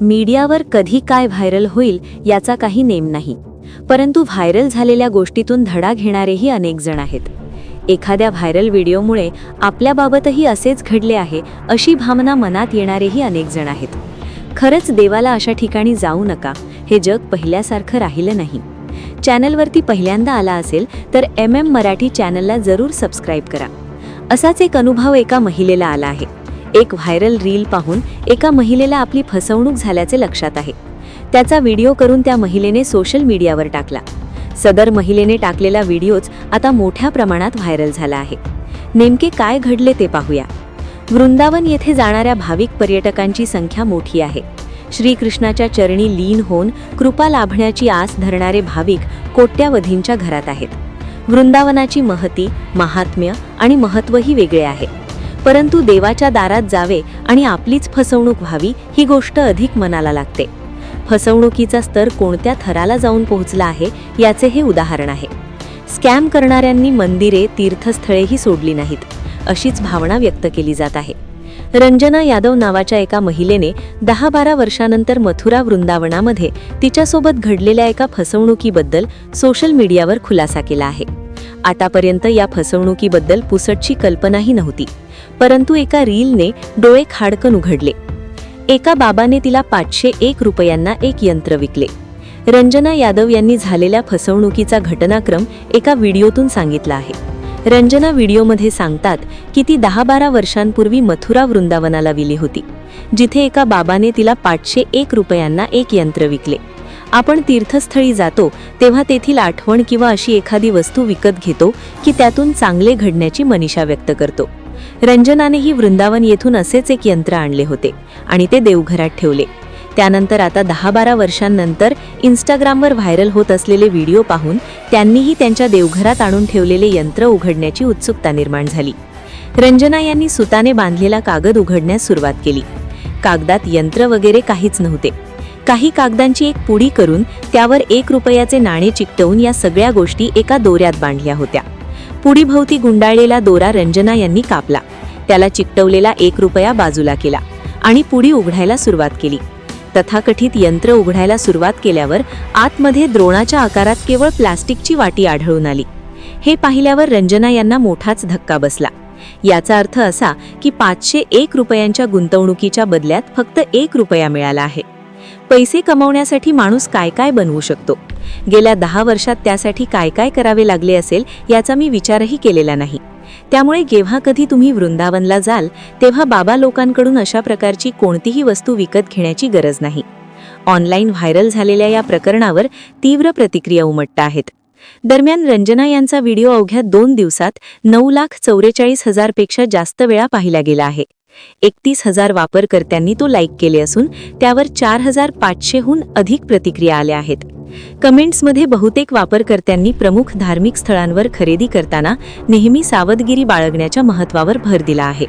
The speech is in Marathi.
मीडियावर कधी काय व्हायरल होईल याचा काही नेम नाही, परंतु व्हायरल झालेल्या गोष्टीतून धडा घेणारेही अनेक जण आहेत. एखाद्या व्हायरल व्हिडिओमुळे आपल्याबाबतही असेच घडले आहे अशी भावना मनात येणारेही अनेक जण आहेत. खरंच देवाला अशा ठिकाणी जाऊ नका, हे जग पहिल्यासारखं राहिलं नाही. चॅनलवरती पहिल्यांदा आला असेल तर मराठी चॅनलला जरूर सबस्क्राईब करा. असाच एक अनुभव एका महिलेला आला आहे. एक व्हायरल रील पाहून एका महिलेला आपली फसवणूक झाल्याचे लक्षात आहे. त्याचा व्हिडिओ करून त्या महिलेने सोशल मीडियावर टाकला. सदर महिलेने टाकलेला व्हिडिओच आता मोठ्या प्रमाणात व्हायरल झाला आहे. नेमके काय घडले ते पाहूया. वृंदावन येथे जाणाऱ्या भाविक पर्यटकांची संख्या मोठी आहे. श्रीकृष्णाच्या चरणी लीन होऊन कृपा लाभण्याची आस धरणारे भाविक कोट्यावधींच्या घरात आहेत. वृंदावनाची महती, महात्म्य आणि महत्त्वही वेगळे आहे. परंतु देवाच्या दारात जावे आणि आपलीच फसवणूक व्हावी ही गोष्ट अधिक मनाला लागते. फसवणुकीचा स्तर कोणत्या थराला जाऊन पोहोचला आहे याचे हे उदाहरण आहे. स्कॅम करणाऱ्यांनी मंदिरे, तीर्थस्थळेही सोडली नाहीत, अशीच भावना व्यक्त केली जात आहे. रंजना यादव नावाच्या एका महिलेने 10-12 वर्षानंतर मथुरा वृंदावनामध्ये तिच्यासोबत घडलेल्या एका फसवणुकीबद्दल सोशल मीडियावर खुलासा केला आहे. आतापर्यंत या फसवणुकीबद्दल पुसटची कल्पनाही नव्हती, परंतु एका रीलने डोळे खाडकन उघडले. एका बाबाने तिला 501 रुपयांना एक यंत्र विकले. रंजना यादव यांनी झालेल्या फसवणुकीचा घटनाक्रम एका व्हिडिओतून सांगितला आहे. रंजना व्हिडिओमध्ये सांगतात की ती 10-12 वर्षांपूर्वी मथुरा वृंदावनाला गेली होती, जिथे एका बाबाने तिला 501 रुपयांना एक यंत्र विकले. आपण तीर्थस्थळी जातो तेव्हा तेथील आठवण किंवा अशी एखादी वस्तू विकत घेतो की त्यातून चांगले घडण्याची मनीषा व्यक्त करतो. रंजनानेही वृंदावन येथून असेच एक यंत्र आणले होते आणि ते देवघरात ठेवले. त्यानंतर आता 10-12 वर्षांनंतर इंस्टाग्रामवर व्हायरल होत असलेले व्हिडिओ पाहून त्यांनीही त्यांच्या देवघरात आणून ठेवलेले यंत्र उघडण्याची उत्सुकता निर्माण झाली. रंजना यांनी सुताने बांधलेला कागद उघडण्यास सुरुवात केली. कागदात यंत्र वगैरे काहीच नव्हते. काही कागदांची एक पुडी करून त्यावर 1 रुपयाचे नाणे चिकटवून या सगळ्या गोष्टी एका दोऱ्यात बांधल्या होत्या. पुडीभोवती गुंडाळलेला दोरा रंजना यांनी कापला, त्याला चिकटवलेला 1 रुपया बाजूला केला आणि पुडी उघडायला सुरुवात केली. तथाकथित यंत्र उघडायला सुरुवात केल्यावर आतमध्ये द्रोणाच्या आकारात केवळ प्लास्टिकची वाटी आढळून आली. हे पाहिल्यावर रंजना यांना मोठाच धक्का बसला. याचा अर्थ असा की 501 रुपयांच्या गुंतवणुकीच्या बदल्यात फक्त 1 रुपया मिळाला आहे. पैसे कमावण्यासाठी माणूस काय काय बनवू शकतो. गेल्या 10 वर्षात त्यासाठी काय काय करावे लागले असेल याचा मी विचारही केलेला नाही. त्यामुळे जेव्हा कधी तुम्ही वृंदावनला जाल तेव्हा बाबा लोकांकडून अशा प्रकारची कोणतीही वस्तू विकत घेण्याची गरज नाही. ऑनलाईन व्हायरल झालेल्या या प्रकरणावर तीव्र प्रतिक्रिया उमटत आहेत. दरम्यान रंजना यांचा व्हिडिओ अवघ्या 2 दिवसात 9,44,000 पेक्षा जास्त वेळा पाहिला गेला आहे. 31,000 वापरकर्त्यांनी तो लाईक केले असून त्यावर 4,500हून अधिक प्रतिक्रिया आल्या आहेत. कमेंट्समध्ये बहुतेक वापरकर्त्यांनी प्रमुख धार्मिक स्थळांवर खरेदी करताना नेहमी सावधगिरी बाळगण्याच्या महत्त्वावर भर दिला आहे.